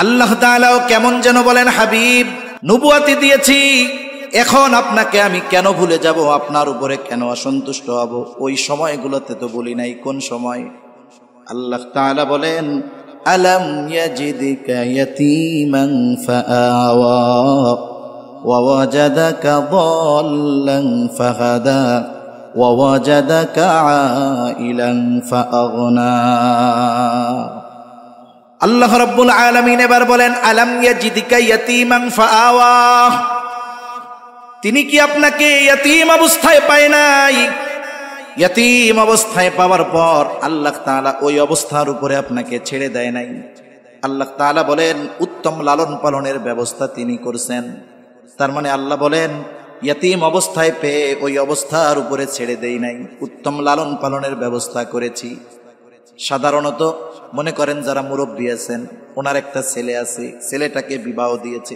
আল্লাহ তাআলাও কেমন যেন বলেন, হাবিব নবুয়াতি দিয়েছি, এখন আপনাকে আমি কেন ভুলে যাব, আপনার উপরে কেন অসন্তুষ্ট হব? ওই সময়গুলোতে তো বলি নাই। কোন সময়? আল্লাহ তাআলা বলেন, আলাম ইয়াজিদকা ইয়াতীমান ফাআওয়া ওয়া ওয়াজাদাকা দাল্লান ফাহাদা ওয়া ওয়াজাদাকা আইলান ফাআগনা। আল্লাহ রাব্বুল আলামিন এবার বলেন, আলাম ইয়াজিদকা ইয়াতীমান ফাআওয়া, তিনি কি আপনাকে ইয়াতীম অবস্থায় পায় নাই? ইয়াতীম অবস্থায় পাওয়ার পর আল্লাহ তাআলা ওই অবস্থার উপরে আপনাকে ছেড়ে দেয় নাই। আল্লাহ তাআলা বলেন উত্তম লালন পালনের ব্যবস্থা তিনি করছেন। তার মানে আল্লাহ বলেন ইয়াতীম অবস্থায় পেয়ে ওই অবস্থার উপরে ছেড়ে দেই নাই, উত্তম লালন পালনের ব্যবস্থা করেছি। সাধারণত মনে করেন যারা মুরব্বী আছেন, ওনার একটা ছেলে আছে, ছেলেটাকে বিবাহ দিয়েছে,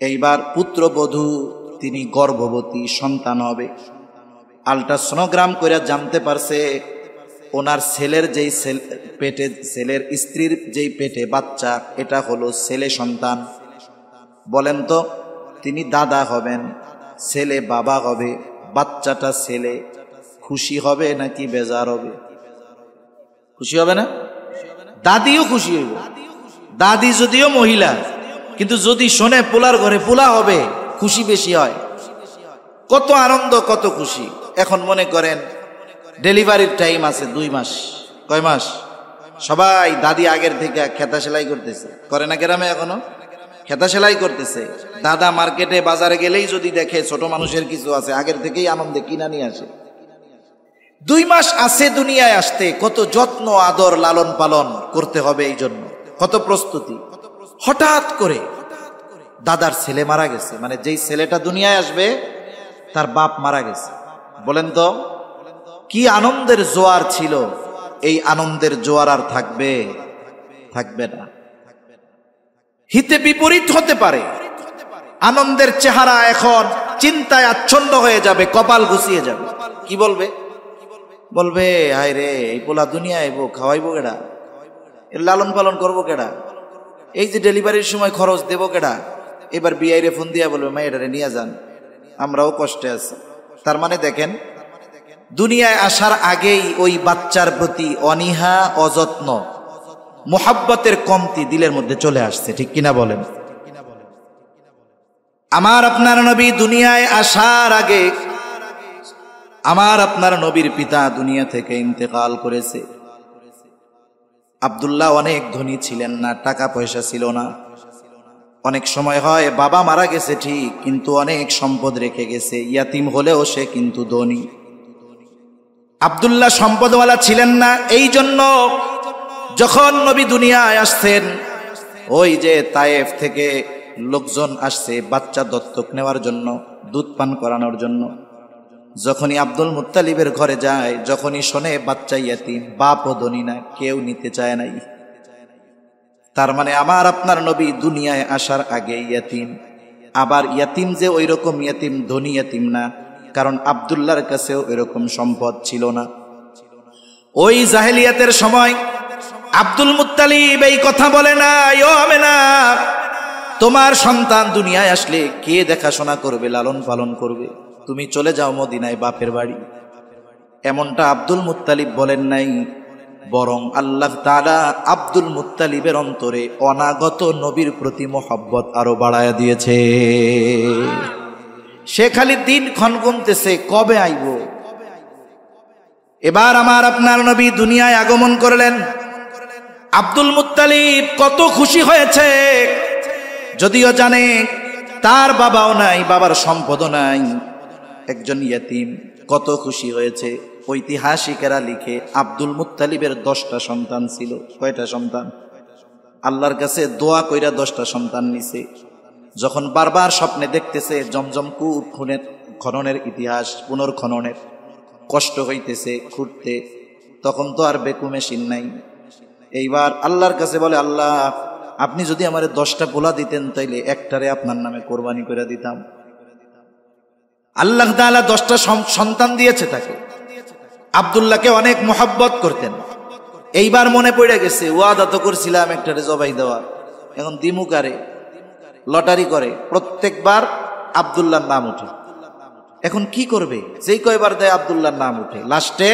এইবার পুত্রবধূ তিনি গর্ভবতী, সন্তান হবে। আল্ট্রাসোনোগ্রাম করে জানতে পারছে ওনার ছেলের যেই পেটে, ছেলের স্ত্রীর যেই পেটে বাচ্চা, এটা হলো ছেলে সন্তান। বলেন তো তিনি দাদা হবেন, ছেলে বাবা হবে, বাচ্চাটা ছেলে, খুশি হবে নাকি বেজার হবে? খুশি হবে না? দাদিও খুশি হইব। দাদি যদিও মহিলা, কিন্তু যদি শোনে পোলার ঘরে পোলা হবে, খুশি বেশি হয়। কত আনন্দ, কত খুশি। এখন মনে করেন ডেলিভারির টাইম আছে 2 মাস, কয় মাস? সবাই দাদি আগের থেকে খেতা সেলাই করতেছে, করে না গ্রামে এখনো খেতা সেলাই করতেছে। দাদা মার্কেটে বাজারে গেলেই যদি দেখে ছোট মানুষের কিছু আছে, আগের থেকেই আনন্দে কিনা নিয়ে আসে। 2 মাস আছে দুনিয়ায় আসতে, কত যত্ন আদর লালন পালন করতে হবে, এই জন্য কত প্রস্তুতি। হঠাৎ করে দাদার ছেলে মারা গেছে, মানে যেই ছেলেটা দুনিয়ায় আসবে তার বাপ মারা গেছে। বলেন তো কি আনন্দের জোয়ার ছিল, এই আনন্দের জোয়ার আর থাকবে? থাকবে না। হিতে বিপরীত হতে পারে। আনন্দের চেহারা এখন চিন্তায় আচ্ছন্ন হয়ে যাবে, কপাল ঘুষিয়ে যাবে। কি বলবে? বলবে হায় রে, এই পোলা দুনিয়া আইব, খাওয়াইবো কেডা, এর লালন পালন করবো কেডা, এই যে ডেলিভারির সময় খরচ দেবো কেডা। এবার বিআইরে ফোন দিয়া বলবে মেয়েটারে নিয়ে যান, আমরাও কষ্টে আছি। তার মানে দেখেন দুনিয়ায় আসার আগেই ওই বাচ্চার প্রতি অনীহা, অযত্ন, মোহাব্বতের কমতি দিলের মধ্যে চলে আসছে। ঠিক কিনা বলেন? আমার আপনার নবী দুনিয়ায় আসার আগে আমার আপনার নবীর পিতা দুনিয়া থেকে ইন্তেকাল করেছে। আব্দুল্লাহ অনেক ধনী ছিলেন না, টাকা পয়সা ছিল না। অনেক সময় হয় বাবা মারা গেছে ঠিক, কিন্তু অনেক সম্পদ রেখে গেছে, ইয়াতিম হলেও সে কিন্তু ধনী। আব্দুল্লাহ সম্পদওয়ালা ছিলেন না, এই জন্য যখন নবী দুনিয়ায় আসছেন, ওই যে তায়েফ থেকে লোকজন আসছে বাচ্চা দত্তক নেওয়ার জন্য, দুধ পান করানোর জন্য। যখনই আব্দুল মুত্তালিবের ঘরে যায়, যখনই শোনে বাচ্চা ইয়াতিম, বাপও ধনী না, কেউ নিতে চায় নাই। তার মানে আমার আপনার নবী দুনিয়ায় আসার আগে ইয়াতিম। আবার ইয়াতিম যে ওই রকম ইয়াতিম, ধনী ইয়াতিম না, কারণ আব্দুল্লাহর কাছেও এরকম সম্পদ ছিল না। ওই জাহেলিয়াতের সময় আব্দুল মুত্তালিব এই কথা বলে না, ও আমেনা, তোমার সন্তান দুনিয়ায় আসলে কে দেখাশোনা করবে, লালন পালন করবে? তুমি চলে যাও মদিনায় বাপের বাড়ি। এমনটা আব্দুল মুত্তালিব বলেন নাই, বরং আল্লাহ তাআলা আব্দুল মুত্তালিবের অন্তরে অনাগত নবীর প্রতি মোহাব্বত আরো বাড়ায়া দিয়েছে। সে খালি দিন ক্ষণ গুনতেছে, কবে আইব। এবার আমার আপনার নবী দুনিয়ায় আগমন করলেন। আব্দুল মুত্তালিব কত খুশি হয়েছে, যদিও জানে তার বাবাও নাই, বাবার সম্পদও নাই, একজন ইয়াতিম। কত খুশি হয়েছে। ঐতিহাসিকেরা লিখে আব্দুল মুত্তালিবের 10টা সন্তান ছিল। কয়টা সন্তান? আল্লাহর কাছে দোয়া কইরা 10টা সন্তান নিছে। যখন বারবার স্বপ্নে দেখতেছে জমজম কূপ খননের ইতিহাস, পুনর্খননের কষ্ট হইতেছে খুঁড়তে, তখন তো আর বেকু মেশিন নাই। এইবার আল্লাহর কাছে বলে, আল্লাহ আপনি যদি আমার 10টা পোলা দিতেন, তাইলে একটারে আপনার নামে কোরবানি করে দিতাম। আল্লাহ তাআলা 10টা সন্তান দিয়েছে তাকে। আব্দুল্লাহকে অনেক মোহাব্বত করতেন। এইবার মনে পড়ে গেছে, ওয়াদা তো করছিলাম একটারে জবাই দেওয়া, এখন দিমুকারে লটারি করে, প্রত্যেকবার আব্দুল্লাহর নাম উঠে। এখন কি করবে? যেই কয়বার দেয় আব্দুল্লাহর নাম উঠে। লাস্টে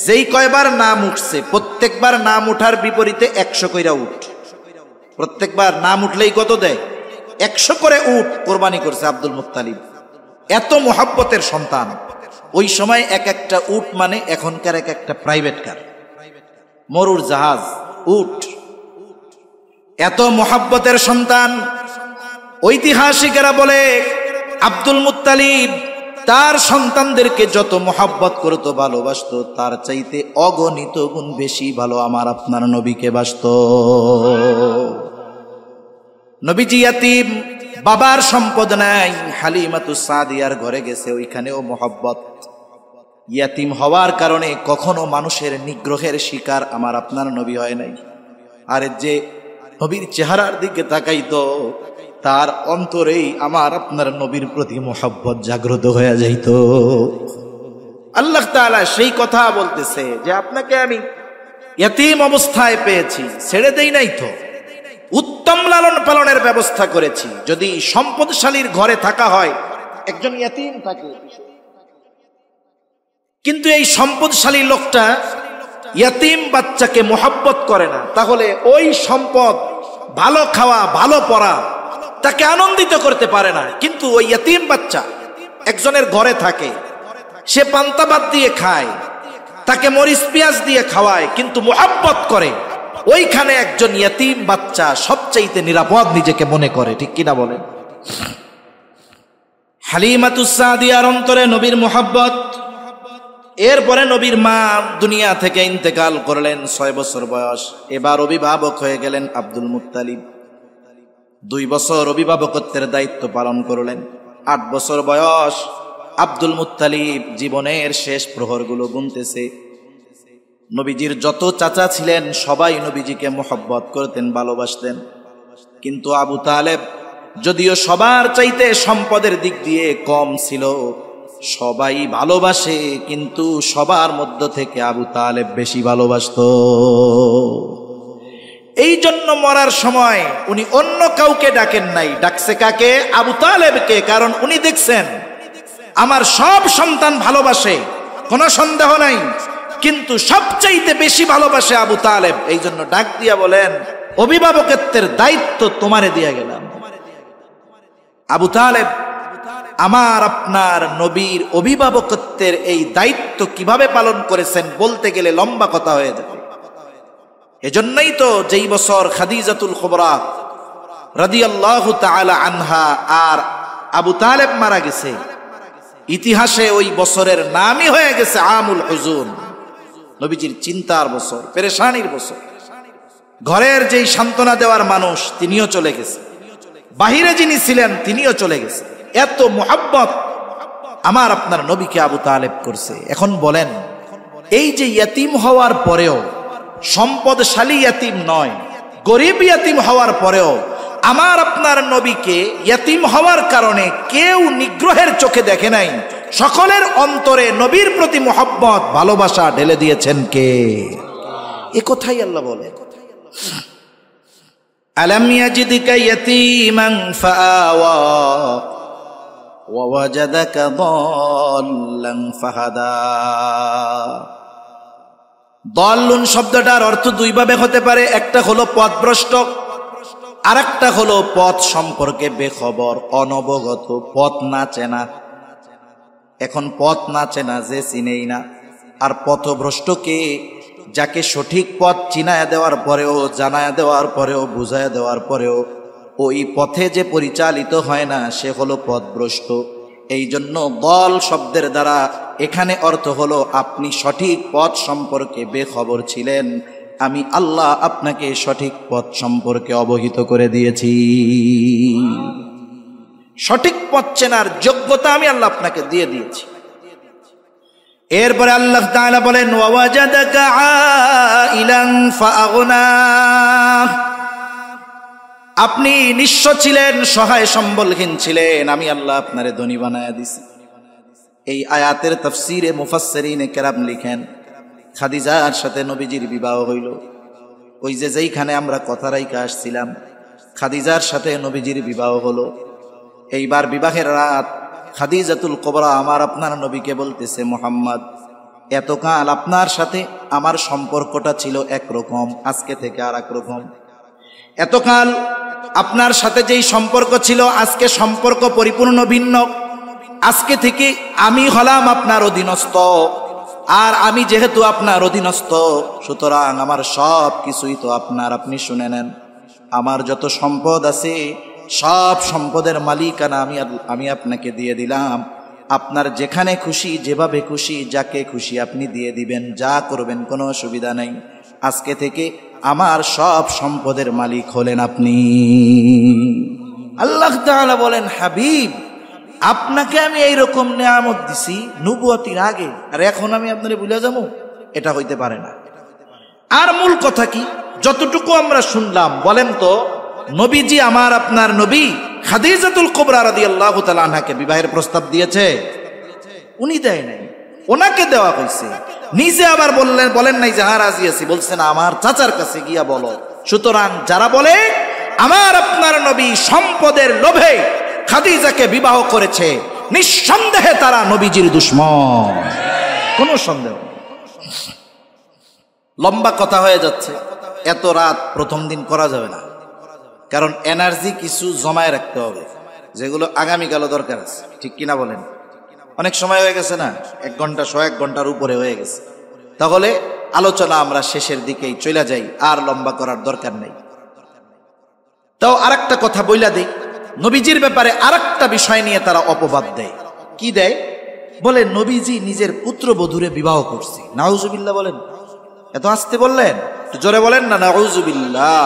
যেই কয়বার নাম উঠছে প্রত্যেকবার নাম উঠার বিপরীতে 100 কইরা উঠ। প্রত্যেকবার নাম উঠলেই কত দেয়? 100 করে উট কোরবানি করছে আব্দুল মুত্তালিব। এত মোহাব্বতের সন্তান। ওই সময় এক একটা উট মানে এখনকার এক একটা প্রাইভেট কার, মরুর জাহাজ, উট। এত মোহাব্বতের সন্তান। ঐতিহাসিকেরা বলে আব্দুল মুত্তালিব তার সন্তানদেরকে যত মোহাব্বত করত, ভালোবাসত, তার চাইতে অগণিত গুণ বেশি ভালো আমার আপনার নবীকে বাসত। নবীজি ইয়াতীম, বাবার সম্পদ নাই। হালিমাতুস সাদিয়ার ঘরে গেছে, ওইখানেও মোহাব্বত। ইয়াতীম হওয়ার কারণে কখনো মানুষের নিগ্রহের শিকার আমার আপনার নবী হয় নাই। আর যে নবীর চেহারার দিকে তাকাইতো তার অন্তরেই আমার আপনার নবীর প্রতি মোহাব্বত জাগ্রত হয়ে যাইত। আল্লাহ তাআলা সেই কথা বলতেছে যে আপনাকে আমি ইয়াতীম অবস্থায় পেয়েছি, ছেড়ে দেই নাই তো, উত্তম লালন পালনের ব্যবস্থা করেছি। যদি সম্পদশালীর ঘরে থাকা হয়, একজন ইয়াতীম থাকে, কিন্তু এই সম্পদশালী লোকটা ইয়াতীম বাচ্চাকে মোহাব্বত করে না, তাহলে ওই সম্পদ, ভালো খাওয়া, ভালো পড়া তাকে আনন্দিত করতে পারে না। কিন্তু ওই ইয়াতীম বাচ্চা একজনের ঘরে থাকে, সে পান্তা ভাত দিয়ে খায়, তাকে মরিচ পেঁয়াজ দিয়ে খাওয়ায়, কিন্তু মোহাব্বত করে, ওইখানে একজন ইয়াতীম বাচ্চা সবচাইতে নিরাপদ নিজেকে মনে করে। ঠিক কিনা বলেন? হালিমাতুস সাদিয়ার অন্তরে নবীর মোহাব্বত। এরপরে নবীর মা দুনিয়া থেকে ইন্তেকাল করলেন 6 বছর বয়স। এবার অভিভাবক হয়ে গেলেন আব্দুল মুত্তালিব। 2 বছর অভিভাবকত্বের দায়িত্ব পালন করলেন। 8 বছর বয়স আব্দুল মুত্তালিব জীবনের শেষ প্রহরগুলো গুনতেছে। নবীজির যত চাচা ছিলেন সবাই নবীজিকে মোহাব্বত করতেন, ভালোবাসতেন। কিন্তু আবু তালেব যদিও সবার চাইতে সম্পদের দিক দিয়ে কম ছিল, সবাই ভালোবাসে, কিন্তু সবার মধ্য থেকে আবু তালেব বেশি ভালোবাসত। এই জন্য মরার সময় উনি অন্য কাউকে ডাকেন নাই, ডাকছে কাকে? আবু তালেবকে। কারণ উনি দেখছেন আমার সব সন্তান ভালোবাসে, কোনো সন্দেহ নাই, কিন্তু সবচাইতে বেশি ভালোবাসে আবু তালেব। এই জন্য ডাক দিয়া বলেন, অভিভাবকত্বের দায়িত্ব তোমারে দিয়া গেলাম। আবু তালেব আমার আপনার নবীর অভিভাবকত্বের এই দায়িত্ব কিভাবে পালন করেছেন বলতে গেলে লম্বা কথা হয়ে যাবে। এজন্যই তো যেই বছর খাদিজাতুল কুবরা রাদিয়াল্লাহু তাআলা আনহা আর আবু তালেব মারা গেছে, ইতিহাসে ওই বছরের নামই হয়ে গেছে আমুল হুজুন, নবীজির চিন্তার বছর, পেরেশানির বছর। ঘরের যেই সান্ত্বনা দেওয়ার মানুষ তিনিও চলে গেছে, বাহিরে যিনি ছিলেন তিনিও চলে গেছে। এত মুহাব্বত আমার আপনার নবীকে আবু তালেব করছে। এখন বলেন, এই যে ইয়াতীম হওয়ার পরেও, সম্পদশালী ইয়াতীম নয়, গরিব ইয়াতীম হওয়ার পরেও আমার আপনার নবীকে ইয়াতীম হওয়ার কারণে কেউ নিগ্রহের চোখে দেখে নাই। সকলের অন্তরে নবীর প্রতি মুহাব্বত, ভালোবাসা ঢেলে দিয়েছেন কে? এ কথাই আল্লাহ বলে, আলাম ইয়াজিদকা ইয়াতীমান ফাআওয়া ওয়া ওয়াজাদাকা দাল্লান ফাহাদা। দাল্লুন শব্দটার অর্থ দুই ভাবে হতে পারে। একটা হলো পথভ্রষ্ট, আর একটা হলো পথ সম্পর্কে বেখবর, অনবগত, পথ না চেনা। এখন পথ না চেনা যে চিনেই না, আর পথভ্রষ্টকে যাকে সঠিক পথ চিনায়া দেওয়ার পরেও, জানায়া দেওয়ার পরেও, বুঝায়া দেওয়ার পরেও ওই পথে যে পরিচালিত হয় না, সে হলো পথভ্রষ্ট। এই জন্য দল শব্দের দ্বারা এখানে অর্থ হলো আপনি সঠিক পথ সম্পর্কে বেখবর ছিলেন, আমি আল্লাহ আপনাকে সঠিক পথ সম্পর্কে অবহিত করে দিয়েছি। সঠিক পথ চেনার যোগ্যতা আমি আল্লাহ আপনাকে দিয়ে দিয়েছি। এরপরে আল্লাহ তাআলা বলেন, ওয়াজাদাকা আইলান ফাআগনা। আপনি নিঃস্ব ছিলেন, সহায় সম্বলহীন ছিলেন, আমি আল্লাহ আপনারে ধনী বানায়া দিছি। এই আয়াতের তাফসীরে মুফাসসিরিনে কেরাম লিখেন, খাদিজার সাথে নবীজির বিবাহ হইল। ওই যে যেইখানে আমরা কথা রাইখা আসছিলাম, খাদিজার সাথে নবীজির বিবাহ হলো। এইবার বিবাহের রাত খাদিজাতুল কুবরা আমার আপনার নবীকে বলতেছে, মুহাম্মদ, এতকাল আপনার সাথে আমার সম্পর্কটা ছিল একরকম, আজকে থেকে আর একরকম। এতকাল আপনার সাথে যেই সম্পর্ক ছিল, আজকে সম্পর্ক পরিপূর্ণ ভিন্ন। আজকে থেকে আমি হলাম আপনার অধীনস্থ, আর আমি যেহেতু আপনার অধীনস্থ, সুতরাং আমার সব কিছুই তো আপনার। আপনি শুনে নেন, আমার যত সম্পদ আছে সব সম্পদের মালিকানা আমি আপনাকে দিয়ে দিলাম। আপনার যেখানে খুশি, যেভাবে খুশি, যাকে খুশি আপনি দিয়ে দিবেন, যা করবেন, কোনো অসুবিধা নেই। আজকে থেকে আমার সব সম্পদের মালিক হলেন আপনি। আল্লাহ তাআলা বলেন, হাবিব, আপনাকে আমি এইরকম নেয়ামত দিছি নবুয়তির আগে, আর এখন আমি আপনারে ভুলে যাবো? এটা হইতে পারে না। আর মূল কথা কি, যতটুকু আমরা শুনলাম, বলেন তো, নবীজি আমার আপনার নবী খাদিজাতুল কুবরা রাদিয়াল্লাহু তাআলা আনহাকে বিবাহের প্রস্তাব দিয়েছে? উনি দেয় নাই, ওনাকে দেওয়া হয়েছে। নিজে আবার বলেন নাই যে হ্যাঁ রাজি আছি, বলছেন আমার চাচার কাছে গিয়া বলো। সুতরাং যারা বলে আমার আপনার নবী সম্পদের লোভে খাদিজাকে বিবাহ করেছে, নিঃসন্দেহে তারা নবীজির দুশমন, কোনো সন্দেহ নেই। লম্বা কথা হয়ে যাচ্ছে, এত রাত প্রথম দিন করা যাবে না, কারণ এনার্জি কিছু জমায় রাখতে হবে, যেগুলো আগামীকালও দরকার আছে। ঠিক কিনা বলেন? অনেক সময় হয়ে গেছে না, 1 ঘন্টা 1 ঘন্টার উপরে হয়ে গেছে। তাহলে আলোচনা আমরা শেষের দিকেই চলে যাই, আর লম্বা করার দরকার নেই। তাও আরেকটা কথা বইলা দেই, নবীজির ব্যাপারে আরেকটা বিষয় নিয়ে তারা অপবাদ দেয়। কি দেয়? বলে নবীজি নিজের পুত্রবধূরে বিবাহ করছে। নাউজুবিল্লাহ বলেন। এত আস্তে বললেন, জোরে বলেন না, নাউজুবিল্লাহ।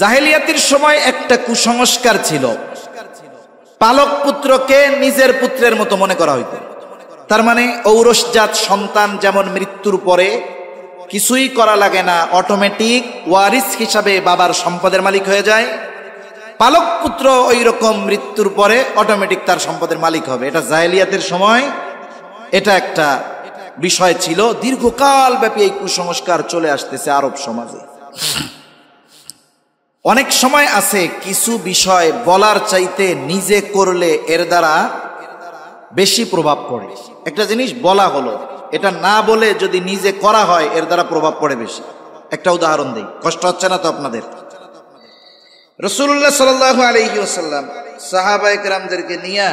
জাহেলিয়াতের সময় একটা কুসংস্কার ছিল, পালক পুত্রকে নিজের পুত্রের মতো মনে করা হইত। তার মানে ঔরসজাত সন্তান যেমন মৃত্যুর পরে কিছুই করা লাগে না, অটোমেটিক ওয়ারিস হিসাবে বাবার সম্পদের মালিক হয়ে যায়, পালক পুত্র ওই রকম মৃত্যুর পরে অটোমেটিক তার সম্পদের মালিক হবে। এটা জাহেলিয়াতের সময় এটা একটা বিষয় ছিল। দীর্ঘকাল ব্যাপী এই কুসংস্কার চলে আসতেছে আরব সমাজে। অনেক সময় আছে কিছু বিষয় বলার চাইতে নিজে করলে এর দ্বারা বেশি প্রভাব পড়ে। একটা জিনিস বলা হলো, এটা না বলে যদি নিজে করা হয় এর দ্বারা প্রভাব পড়ে বেশি। একটা উদাহরণ দেই, কষ্ট হচ্ছে না তো আপনাদের? রাসূলুল্লাহ সাল্লাল্লাহু আলাইহি ওয়াসাল্লাম সাহাবায়ে কেরামদেরকে নিয়ে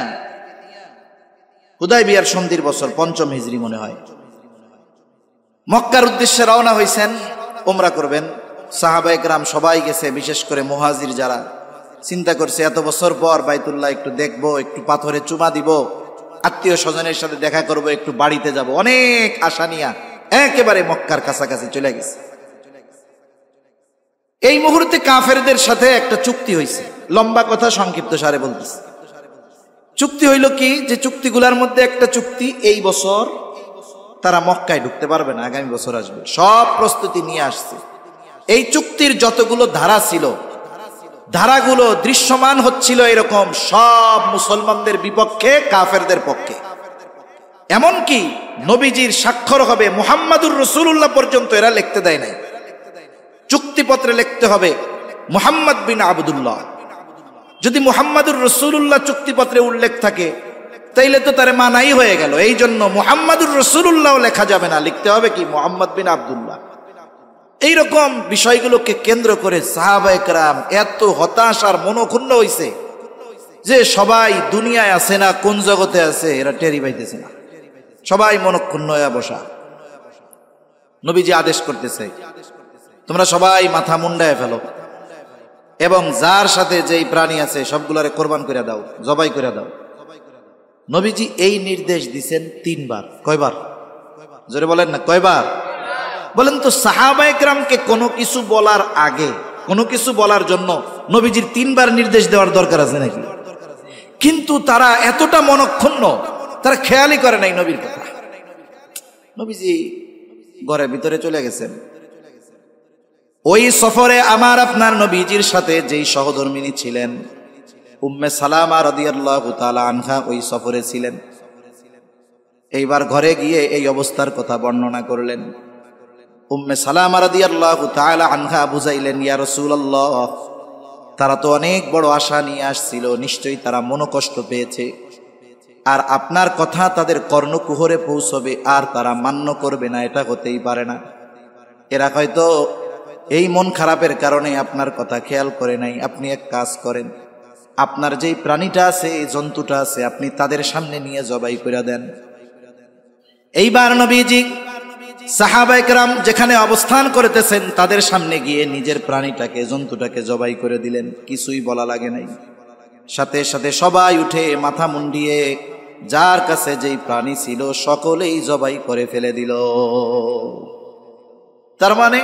হুদায়বিয়ার সন্ধির বছর ৫ম হিজরি মনে হয়, মক্কার উদ্দেশ্যে রওনা হয়েছেন, উমরা করবেন। সাহাবায়ে কেরাম সবাই গেছে, বিশেষ করে মুহাজির যারা, চিন্তা করছে এত বছর পর বাইতুল্লাহ একটু দেখবো, একটু পাথরে চুমা দিব, আত্মীয় স্বজনের সাথে দেখা করব, একটু বাড়িতে যাব, অনেক আশা নিয়া একেবারে মক্কার কাছাকাছি চলে গেছে। এই মুহূর্তে কাফেরদের সাথে একটা চুক্তি হয়েছে। লম্বা কথা সংক্ষিপ্ত সারে বলতেছে। চুক্তি হইল কি, যে চুক্তিগুলোর মধ্যে একটা চুক্তি, এই বছর তারা মক্কায় ঢুকতে পারবে না, আগামী বছর আসবে। সব প্রস্তুতি নিয়ে আসছে। এই চুক্তির যতগুলো ধারা ছিল, ধারাগুলো দৃশ্যমান হচ্ছিল এরকম, সব মুসলমানদের বিপক্ষে, কাফেরদের পক্ষে। এমনকি নবীজির স্বাক্ষর হবে মুহাম্মাদুর রাসূলুল্লাহ পর্যন্ত এরা লিখতে দেয় নাই। চুক্তিপত্রে লিখতে হবে মুহাম্মদ বিন আবদুল্লাহ। যদি মুহাম্মাদুর রাসূলুল্লাহ চুক্তিপত্রে উল্লেখ থাকে তাইলে তো তারে মানাই হয়ে গেল। এই জন্য মুহাম্মাদুর রাসূলুল্লাহ লেখা যাবে না, লিখতে হবে কি, মুহাম্মদ বিন আবদুল্লাহ। এইরকম বিষয়গুলোকে কেন্দ্র করে সাহাবায়ে কেরাম এত হতাশ আর মনক্ষুণ্ণ হইছে যে সবাই দুনিয়ায় আছে না, কোন জগতে আছে এরা টেরি পাইতেছে না, সবাই মনক্ষুণ্ণ হয়ে বসা। নবীজি আদেশ করতেছে, তোমরা সবাই মাথা মুন্ডায় ফেলো এবং যার সাথে যেই প্রাণী আছে সবগুলারে কোরবান করে দাও, জবাই করে দাও। নবীজি এই নির্দেশ দিছেন 3 বার। কয়বার? জোরে বলেন না, কয়বার? বলেন তো, সাহাবায়ে কেরামকে কোনো কিছু বলার আগে, কোনো কিছু বলার জন্য নবীজির 3 বার নির্দেশ দেওয়ার দরকার আছে নাকি? কিন্তু তারা এতটা মনক্ষুণ্ণ, তারা খেয়ালই করে নাই নবীর কথা। নবীজি ঘরের ভিতরে চলে গেছেন। ওই সফরে আমার আপনার নবীজির সাথে যেই সহধর্মিনী ছিলেন, উম্মে সালামা রাদিয়াল্লাহু তাআলা আনহা ওই সফরে ছিলেন। এইবার ঘরে গিয়ে এই অবস্থার কথা বর্ণনা করলেন। উম্মে সালামা রাদিয়াল্লাহু তাআলা আনহা বুঝাইলেন, ইয়া রাসূলুল্লাহ, তারা তো অনেক বড় আশা নিয়ে আসছিল, নিশ্চয়ই তারা মনোকষ্ট পেয়েছে, আর আপনার কথা তাদের কর্ণকুহরে পৌঁছবে আর তারা মান্য করবে না, এটা হতেই পারে না। এরা হয়তো এই মন খারাপের কারণে আপনার কথা খেয়াল করে নাই। আপনি এক কাজ করেন, আপনার যেই প্রাণীটা আছে, এই জন্তুটা আছে, আপনি তাদের সামনে নিয়ে জবাই করে দেন। এইবার নবীজি সাহাবায়ে কেরাম যেখানে অবস্থান করতেছেন তাদের সামনে গিয়ে নিজের প্রাণীটাকে, জন্তুটাকে জবাই করে দিলেন। কিছুই বলা লাগে নাই। সাথে সাথে সবাই উঠে মাথা মুন্ডিয়ে যার কাছে যেই প্রাণী ছিল সকলেই জবাই করে ফেলে দিল। তার মানে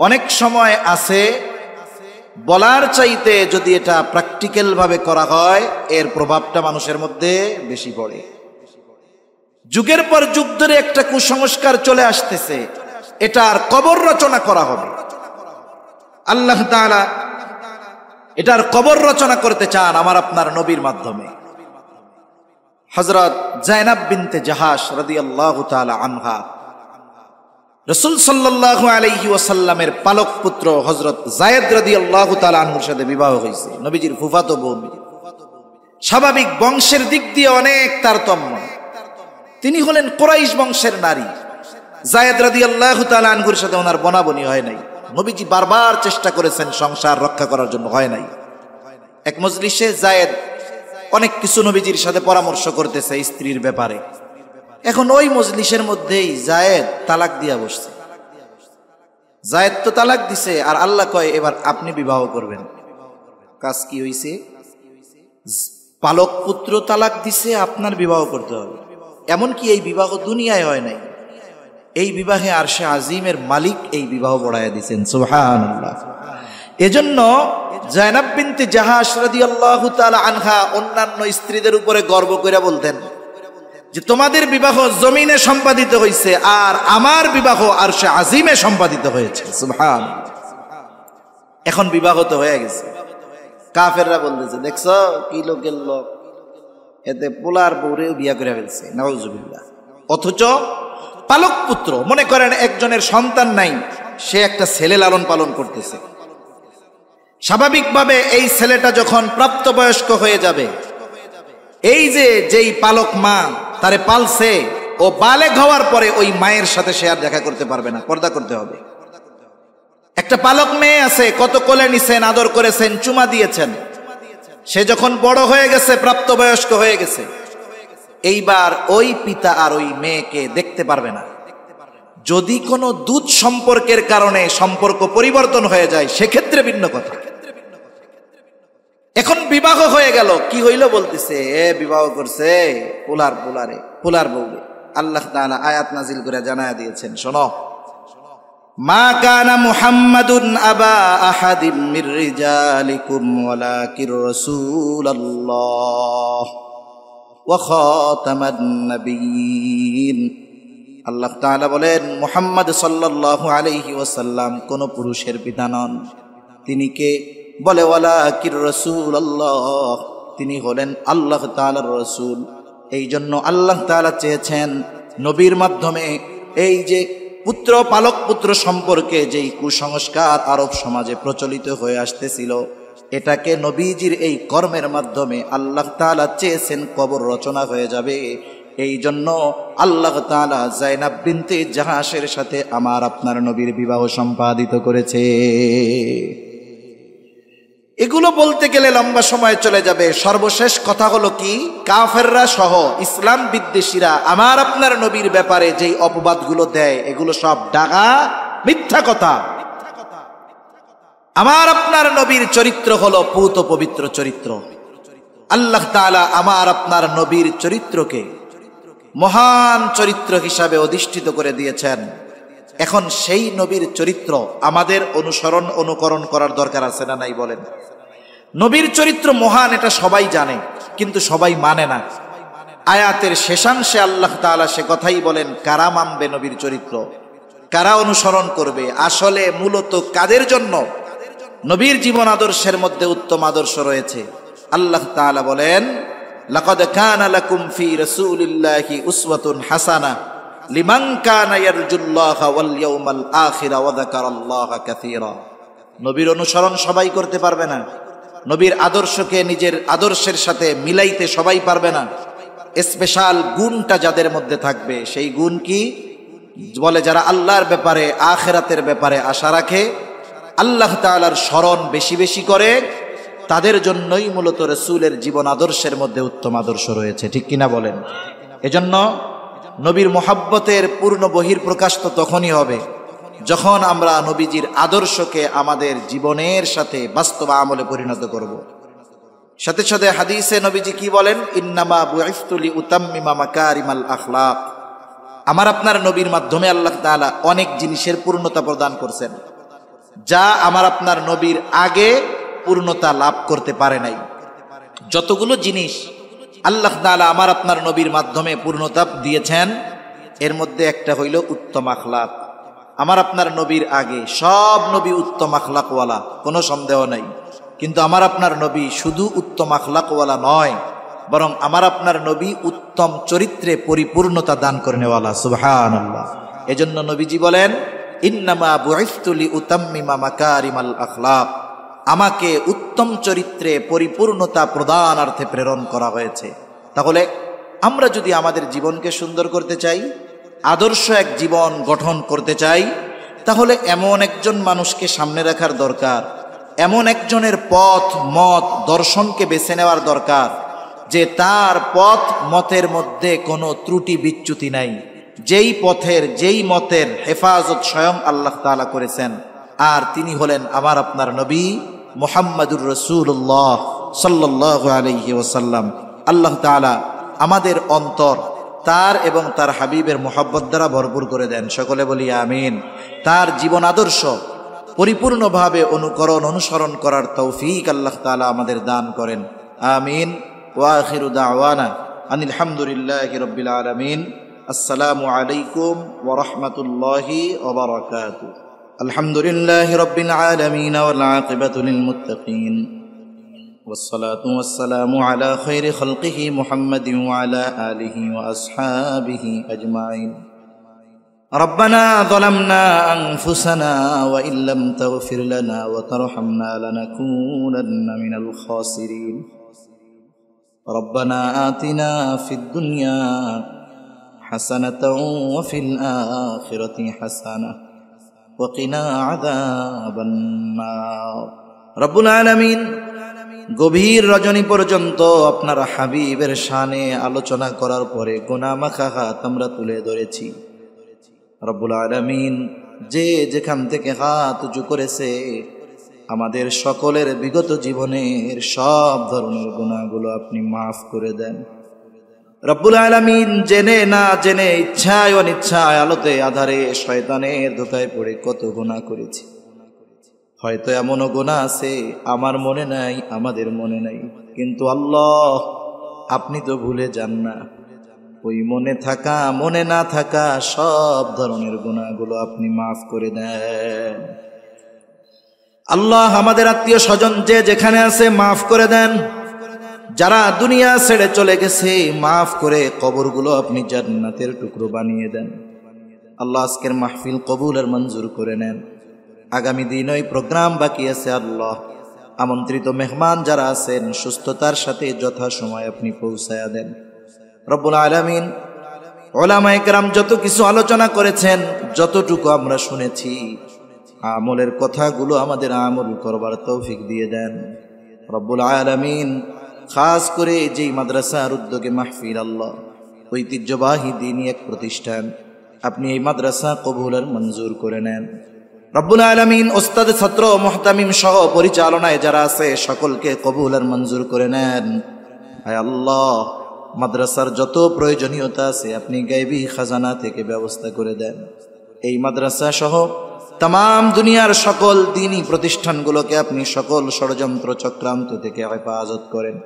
অনেক সময় আছে বলার চাইতে যদি এটা প্র্যাকটিক্যাল ভাবে করা হয় এর প্রভাবটা মানুষের মধ্যে বেশি পড়ে। যুগের পর যুগ ধরে একটা কুসংস্কার চলে আসতেছে, এটার কবর রচনা করা হবে। আল্লাহ তাআলা এটার কবর রচনা করতে চান আমার আপনার নবীর মাধ্যমে। হযরত যায়েনাব বিনতে জাহাশ রাদিয়াল্লাহু তাআলা আনহা, রাসূল সাল্লাল্লাহু আলাইহি ওয়াসাল্লামের পালক পুত্র হযরত যায়েদ রাদিয়াল্লাহু তাআলা আনহুর সাথে বিবাহ হয়েছে, নবীজির ফুফাতো বোন। স্বাভাবিক বংশের দিক দিয়ে অনেক তারতম্য। তিনি হলেন কুরাইশ বংশের নারী। যায়েদ রাদিয়াল্লাহু তাআলা আনহুর সাথে ওনার বনাবনি হয় নাই। নবীজি বারবার চেষ্টা করেছেন সংসার রক্ষা করার জন্য, হয় নাই। এক মজলিসে যায়েদ অনেক কিছু নবীজির সাথে পরামর্শ করতেছে স্ত্রীর ব্যাপারে। এখন ওই মজলিসের মধ্যেই যায়েদ তালাক দিয়া বসছে। যায়েদ তো তালাক দিছে, আর আল্লাহ কয় এবার আপনি বিবাহ করবেন। কাজ কি হইছে? পালক পুত্র তালাক দিছে, আপনার বিবাহ করতে হবে। এমনকি এই বিবাহ দুনিয়ায় হয় নাই, এই বিবাহে আরশে আজিমের মালিক এই বিবাহ বড়াইয়া দিয়েছেন। সুবহানাল্লাহ। এজন্য যায়েনাব বিনতে জাহাশ রাদিয়াল্লাহু তাআলা আনহা অন্যান্য স্ত্রীদের উপরে গর্ব করে বলতেন যে তোমাদের বিবাহ জমিনে সম্পাদিত হয়েছে আর আমার বিবাহ আরশে আজিমে সম্পাদিত হয়েছে। সুবহানাল্লাহ। এখন বিবাহ তো হয়ে গেছে, কাফেররা বলতেছে দেখছো কি লোকের লোক, এতে পোলার বউরেও বিয়া করে ফেলছে, নাউজুবিল্লাহ। অথচ পালক পুত্র, মনে করেন একজনের সন্তান নাই, সে একটা ছেলে লালন পালন করতেছে। স্বাভাবিকভাবে এই ছেলেটা যখন প্রাপ্তবয়স্ক হয়ে যাবে, এই যেই পালক মা তারে পালছে, ও বালেগ হওয়ার পরে ওই মায়ের সাথে সে আর দেখা করতে পারবে না, পর্দা করতে হবে। একটা পালক মেয়ে আছে, কত কোলে নিছেন, আদর করেছেন, চুমা দিয়েছেন, সে যখন বড় হয়ে গেছে, প্রাপ্তবয়স্ক হয়ে গেছে, এইবার ওই পিতা আর ওই মেয়েকে দেখতে পারবে না। যদি কোনো দুধ সম্পর্কের কারণে সম্পর্ক পরিবর্তন হয়ে যায় সেক্ষেত্রে ভিন্ন কথা। এখন বিবাহ হয়ে গেল, কি হইল বলতেছে, বিবাহ করছে পোলার বউরে। আল্লাহ তাআলা আয়াত নাজিল করে জানায়া দিয়েছেন, শোনো, মা কানা মুহাম্মাদুন আবা আহাদিম মির রিজালিকুম ওয়ালাকির রাসূলুল্লাহ ওয়া খাতামান নাবিয়্যিন। আল্লাহ তাআলা বলেন, মুহাম্মদ সাল্লাল্লাহু আলাইহি ওয়াসাল্লাম কোন পুরুষের পিতা নন। তিনি কে? বলে ওয়ালাকির রাসূলুল্লাহ, তিনি হলেন আল্লাহ তাআলার রাসূল। এই জন্য আল্লাহ তাআলা চেয়েছেন নবীর মাধ্যমে এই যে পুত্র পালক পুত্র সম্পর্কে যেই কুসংস্কার আরব সমাজে প্রচলিত হয়ে আসতেছিল, এটাকে নবীজির এই কর্মের মাধ্যমে আল্লাহ তাআলা চেয়েছেন কবর রচনা হয়ে যাবে। এই জন্য আল্লাহ তাআলা যায়েনাব বিনতে জাহাশের সাথে আমার আপনার নবীর বিবাহ সম্পাদিত করেছে। এগুলো বলতে গেলে লম্বা সময় চলে যাবে। সর্বশেষ কথা হলো কি, কাফেররা সহ ইসলাম বিদ্বেষীরা আমার আপনার নবীর ব্যাপারে যেই অপবাদগুলো দেয়, এগুলো সব ডাগা, মিথ্যা কথা। আমার আপনার নবীর চরিত্র হলো পূত পবিত্র চরিত্র। আল্লাহ তাআলা আমার আপনার নবীর চরিত্রকে মহান চরিত্র হিসাবে অধিষ্ঠিত করে দিয়েছেন। এখন সেই নবীর চরিত্র আমাদের অনুসরণ অনুকরণ করার দরকার আছে না নাই বলেন? নবীর চরিত্র মহান, এটা সবাই জানে, কিন্তু সবাই মানে না। আয়াতের শেষাংশে আল্লাহ তাআলা সে কথাই বলেন, কারা মানবে নবীর চরিত্র, কারা অনুসরণ করবে। আসলে মূলত কাদের জন্য নবীর জীবন আদর্শের মধ্যে উত্তম আদর্শ রয়েছে। আল্লাহ তাআলা বলেন, লাকাদ কানা লাকুম ফি রাসূলিল্লাহি উসওয়াতুন হাসানাহ লিমান কানা ইয়ারজুল্লাহা ওয়াল ইয়াউমাল আখিরা ওয়া যাকারাল্লাহা কাসীরা। নবীর অনুসরণ সবাই করতে পারবে না, নবীর আদর্শকে নিজের আদর্শের সাথে মিলাইতে সবাই পারবে না। স্পেশাল গুণটা যাদের মধ্যে থাকবে, সেই গুণ কি বলে? যারা আল্লাহর ব্যাপারে, আখিরাতের ব্যাপারে আশা রাখে, আল্লাহ তাআলার স্মরণ বেশি বেশি করে, তাদের জন্যই মূলত রাসূলের জীবন আদর্শের মধ্যে উত্তম আদর্শ রয়েছে। ঠিক কিনা বলেন? এজন্য নবীর মোহাব্বতের পূর্ণ বহিঃপ্রকাশ তো তখনই হবে যখন আমরা নবীজির আদর্শকে আমাদের জীবনের সাথে বাস্তব আমলে পরিণত করব। সাথে সাথে হাদিসে নবীজি কি বলেন? ইন্নামা বুইসতু লিউতাম্মিমা মাকারিমাল আখলাক। আমার আপনার নবীর মাধ্যমে আল্লাহ তাআলা অনেক জিনিসের পূর্ণতা প্রদান করছেন, যা আমার আপনার নবীর আগে পূর্ণতা লাভ করতে পারে নাই। যতগুলো জিনিস আল্লাহ তাআলা আমার আপনার নবীর মাধ্যমে পূর্ণতা দিয়েছেন, এর মধ্যে একটা হইল উত্তম আখলাক। আমার আপনার নবীর আগে সব নবী উত্তম আখলাকওয়ালা, কোনো সন্দেহ নাই। কিন্তু আমার আপনার নবী শুধু উত্তম আখলাকওয়ালা নয়, বরং আমার আপনার নবী উত্তম চরিত্রে পরিপূর্ণতা দান করেনেওয়ালা। সুবহানাল্লাহ। এজন্য নবীজি বলেন, ইন্নামা বুইসতু লিউতাম্মিমা মাকারিমাল আখলাক। আমাকে উত্তম চরিত্রে পরিপূর্ণতা প্রদানার্থে প্রেরণ করা হয়েছে। তাহলে আমরা যদি আমাদের জীবনকে সুন্দর করতে চাই, আদর্শ এক জীবন গঠন করতে চাই, তাহলে এমন একজন মানুষকে সামনে রাখার দরকার, এমন একজনের পথ মত দর্শনকে বেছে নেওয়ার দরকার, যে তার পথ মতের মধ্যে কোনো ত্রুটি বিচ্যুতি নাই, যেই পথের যেই মতের হেফাজত স্বয়ং আল্লাহ তাআলা করেছেন। আর তিনি হলেন আমার আপনার নবী মুহাম্মাদুর রাসূলুল্লাহ সাল্লাল্লাহু আলাইহি ওয়াসাল্লাম। আল্লাহ তাআলা আমাদের অন্তর তার এবং তার হাবিবের মোহাব্বত দ্বারা ভরপুর করে দেন। সকলে বলি আমিন। তার জীবন আদর্শ পরিপূর্ণভাবে অনুসরণ করার তৌফিক আল্লাহ তাআলা আমাদের দান করেন। আমিন। ওয়া আখিরু দাওয়ানা আনিল হামদুলিল্লাহি রাব্বিল আলামিন। আসসালামু আলাইকুম ওয়া রাহমাতুল্লাহি ওয়া বারাকাতুহু। আলহামদুলিল্লাহি রাব্বিল আলামিন ওয়াল আকিবাতু লিল মুত্তাকিন। والصلاة والسلام على خير خلقه محمد وعلى آله وأصحابه أجمعين. ربنا ظلمنا أنفسنا وإن لم تغفر لنا وترحمنا لنكونن من الخاسرين. ربنا آتنا في الدنيا حسنة وفي الآخرة حسنة وقنا عذاب النار. رب العالمين গভীর রজনী পর্যন্ত আপনার হাবিবের শানে আলোচনা করার পরে গুনাহ মাখা হাত আমরা তুলে ধরেছি। রব্বুল আলামিন যে যেখান থেকে হাত উঁচু করেছে, আমাদের সকলের বিগত জীবনের সব ধরনের গুনাহগুলো আপনি মাফ করে দেন। রব্বুল আলামিন জেনে না জেনে, ইচ্ছায় অনিচ্ছায়, আলোতে আধারে, শয়তানের ধোঁকায় পড়ে কত গুনাহ করেছি। হয়তো এমনও গুনাহ আছে আমার মনে নাই, আমাদের মনে নাই, কিন্তু আল্লাহ আপনি তো ভুলে যান না। ওই মনে থাকা মনে না থাকা সব ধরনের গুনাহগুলো আপনি মাফ করে দেন। আল্লাহ আমাদের আত্মীয় স্বজন যে যেখানে আছে মাফ করে দেন। যারা দুনিয়া ছেড়ে চলে গেছে মাফ করে কবরগুলো আপনি জান্নাতের টুকরো বানিয়ে দেন। আল্লাহ আজকের মাহফিল কবুল আর মঞ্জুর করে নেন। আগামী দিন ওই প্রোগ্রাম বাকি আছে, আল্লাহ আমন্ত্রিত মেহমান যারা আছেন সুস্থতার সাথে যথাসময় আপনি পৌঁছায়া দেন। রব্বুল আলামিন উলামায়ে কেরাম যত কিছু আলোচনা করেছেন, যতটুকু আমরা শুনেছি, আমলের কথাগুলো আমাদের আমল করবার তৌফিক দিয়ে দেন। রব্বুল আলামিন খাস করে যেই মাদ্রাসার উদ্যোগে মাহফিল, আল্লাহ ঐতিহ্যবাহী দ্বীনি এক প্রতিষ্ঠান, আপনি এই মাদ্রাসা কবুল আর মঞ্জুর করে নেন। রব্বুল আলামিন ওস্তাদ ছাত্র মুহতামিম সহ পরিচালনায় যারা আছে সকলকে কবুল আর মঞ্জুর করে নেন। হায় আল্লাহ মাদ্রাসার যত প্রয়োজনীয়তা আছে আপনি গায়বী খাজানা থেকে ব্যবস্থা করে দেন। এই মাদ্রাসা সহ তাম দুনিয়ার সকল দ্বীনি প্রতিষ্ঠানগুলোকে আপনি সকল ষড়যন্ত্র চক্রান্ত থেকে হেফাজত করেন।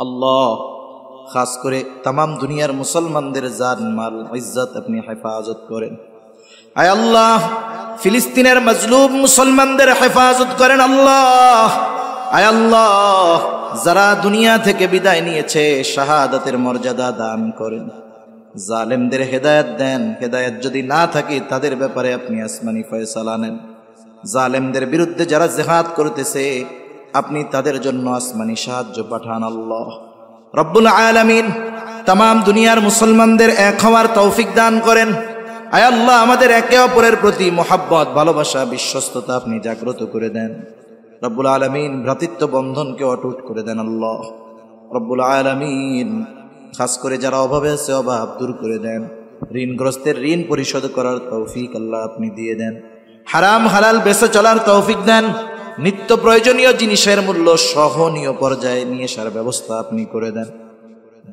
আল্লাহ খাস করে তাম দুনিয়ার মুসলমানদের জান মাল ইজ্জত আপনি হেফাজত করেন। আয় আল্লাহ ফিলিস্তিনের মজলুম মুসলমানদের হেফাজত করেন। আল্লাহ আয় আল্লাহ যারা দুনিয়া থেকে বিদায় নিয়েছে শাহাদাতের মর্যাদা দান করেন। জালেমদের হেদায়েত দেন। হেদায়েত যদি না থাকে তাদের ব্যাপারে আপনি আসমানি ফয়সালা নেন। জালেমদের বিরুদ্ধে যারা জিহাদ করতেছে আপনি তাদের জন্য আসমানি সাহায্য পাঠান আল্লাহ রব্বুল আলামিন। তামাম দুনিয়ার মুসলমানদের এক হওয়ার তৌফিক দান করেন। আয় আল্লাহ, আমাদের একে অপরের প্রতি মোহাব্বত, ভালোবাসা, বিশ্বস্ততা আপনি জাগ্রত করে দেন রব্বুল আলামিন। ভ্রাতৃত্ব বন্ধনকে অটুট করে দেন আল্লাহ রব্বুল আলামিন। খাস করে যারা অভাবে আছে অভাব দূর করে দেন। ঋণগ্রস্তের ঋণ পরিশোধ করার তৌফিক আল্লাহ আপনি দিয়ে দেন। হারাম হালাল বেঁচে চলার তৌফিক দেন। নিত্য প্রয়োজনীয় জিনিসের মূল্য সহনীয় পর্যায়ে নিয়ে আসার ব্যবস্থা আপনি করে দেন।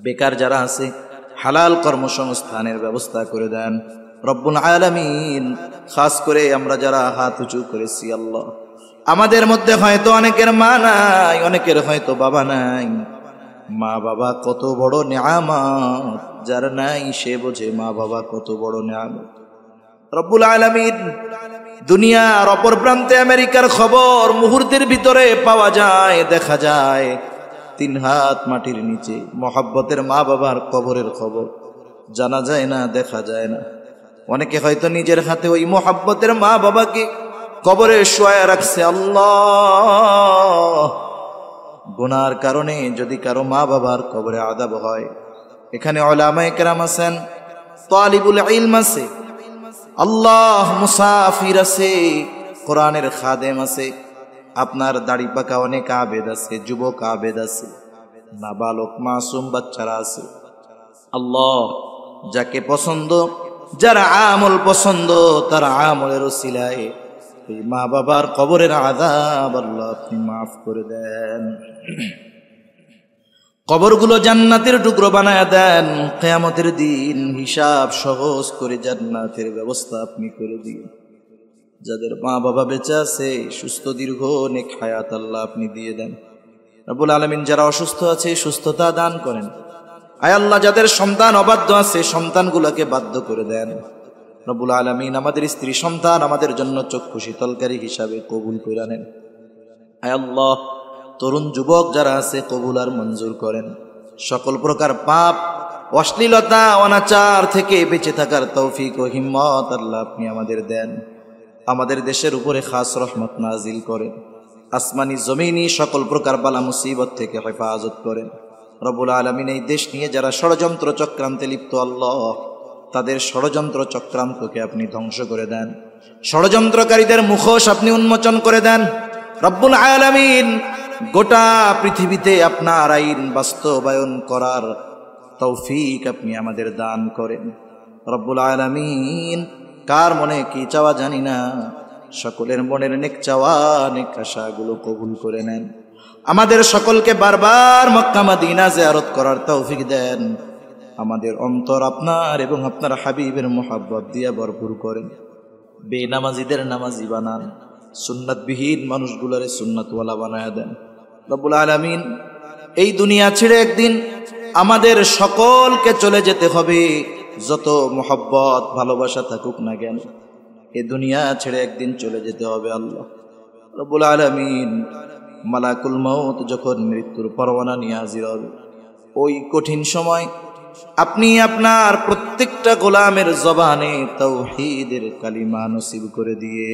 বেকার যারা আছে হালাল কর্মসংস্থানের ব্যবস্থা করে দেন রব্বুল আলামিন। খাস করে আমরা যারা হাত উঁচু করেছি আল্লাহ, আমাদের মধ্যে হয়তো অনেকের মা নাই, অনেকের হয়তো বাবা নাই। মা বাবা কত বড় নিয়ামত, যার নাই সে বোঝে মা বাবা কত বড় নিয়ামত রব্বুল আলামিন। দুনিয়ার অপর প্রান্তে আমেরিকার খবর মুহূর্তের ভিতরে পাওয়া যায়, দেখা যায়। 3 হাত মাটির নিচে মহব্বতের মা বাবার কবরের খবর জানা যায় না, দেখা যায় না। অনেকে হয়তো নিজের হাতে ওই মহব্বতের মা বাবাকে কবরে শোয়া রাখছে। আল্লাহ, গুনার কারণে যদি কারো মা বাবার কবরে আযাব হয়, এখানে উলামায়ে কেরাম আছেন, তালিবুল ইলম আছে, আল্লাহ মুসাফির আছে, কোরআনের খাদেম আছে, আপনার দাড়ি পাকা অনেক আবেদ আছে, যুবক আবেদ আছে, নাবালক মাসুম বাচ্চারা আছে। আল্লাহ, যাকে পছন্দ, যারা আমল পছন্দ, তার আমলের ওসিলায় এই মা বাবার কবরের আযাব আল্লাহ আপনি মাফ করে দেন। কবরগুলো জান্নাতের টুকরো বানায় দেন। কিয়ামতের দিন হিসাব সহজ করে জান্নাতের ব্যবস্থা আপনি করে দিন। যাদের মা বাবা বেঁচে আছে সুস্থ দীর্ঘ নেক হায়াত আল্লাহ আপনি দিয়ে দেন রব্বুল আলামিন। যারা অসুস্থ আছে সুস্থতা দান করেন। আয় আল্লাহ, যাদের সন্তান অবাধ্য আছে সন্তানগুলোকে বাধ্য করে দেন রব্বুল আলামিন। আমাদের স্ত্রী সন্তান আমাদের জন্য চক্ষু শীতলকারী হিসাবে কবুল করে নেন। আয় আল্লাহ, তরুণ যুবক যারা আছে কবুল আর মঞ্জুর করেন। সকল প্রকার পাপ, অশ্লীলতা, অনাচার থেকে বেঁচে থাকার তৌফিক ও হিম্মত আল্লাহ আপনি আমাদের দেন। আমাদের দেশের উপরে খাস রহমত নাজিল করেন। আসমানি জমিনি সকল প্রকার বালা মুসিবত থেকে হেফাজত করেন রব্বুল আলামিন। এই দেশ নিয়ে যারা ষড়যন্ত্র চক্রান্তে লিপ্ত আল্লাহ, তাদের ষড়যন্ত্র চক্রান্তকে আপনি ধ্বংস করে দেন। ষড়যন্ত্রকারীদের মুখোশ আপনি উন্মোচন করে দেন রব্বুল আলামিন। গোটা পৃথিবীতে আপনার আইন বাস্তবায়ন করার তৌফিক আপনি আমাদের দান করেন রব্বুল আলামিন। কার মনে কি চাওয়া জানি না, সকলের মনের নেক চাওয়া নেক আশাগুলো কবুল করে নেন। আমাদের সকলকে বারবার মক্কা মদিনা জিয়ারত করার তৌফিক দেন। আমাদের অন্তর আপনার এবং আপনার হাবিবের মোহাব্বত দিয়ে ভরপুর করেন। বেনামাজিদের নামাজি বানান, সুন্নাতবিহীন মানুষগুলোরে সুন্নাতওয়ালা বানায় দেন রব্বুল আলামিন। এই দুনিয়া ছেড়ে একদিন আমাদের সকলকে চলে যেতে হবে। যত মোহাব্বত ভালোবাসা থাকুক না কেন, এই দুনিয়া ছেড়ে একদিন চলে যেতে হবে আল্লাহ রব্বুল আলামিন। মালাকুল মউত যখন মৃত্যুর পরোয়ানা নিয়ে হাজির হবে, ওই কঠিন সময় আপনি আপনার প্রত্যেকটা গোলামের জবানে তাওহীদের কালিমা নসিব করে দিয়ে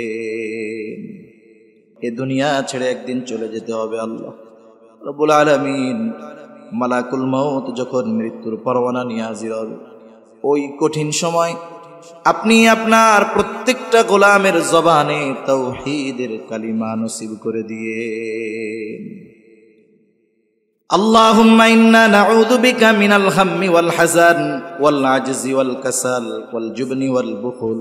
এ দুনিয়া ছেড়ে একদিন চলে যেতে হবে আল্লাহ রব্বুল আলামিন। মালাকুল মউত যখন মৃত্যুর পরোয়ানা নিয়ে হাজির হবে, ওই কঠিন সময় আপনি আপনার প্রত্যেকটা গোলামের জবানে তাওহীদের কালিমা নসিব করে দিয়ে اللهم إنا نعوذ بك من الهم والحزن والعجز والكسل والجبن والبخل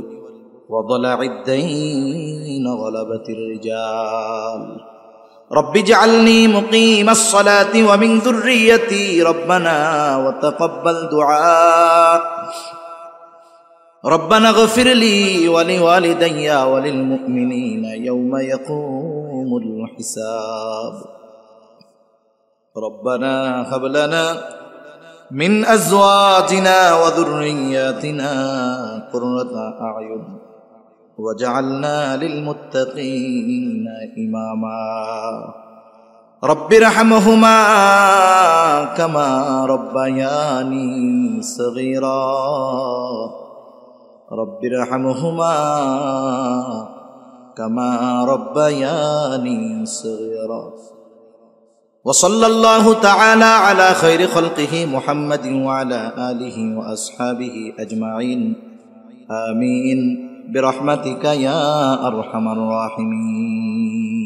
وضلع الدين وغلبة الرجال رب اجعلني مقيم الصلاة ومن ذريتي ربنا وتقبل دعاء ربنا اغفر لي ولوالدي وللمؤمنين يوم يقوم الحساب ربنا هب لنا من أزواجنا وذرياتنا قرة أعين واجعلنا للمتقين إماما رب ارحمهما كما ربياني صغيرا رب ارحمهما كما ربياني صغيرا وصلى الله تعالى على خير خلقه محمد وعلى آله وأصحابه أجمعين آمين برحمتك يا أرحم الراحمين.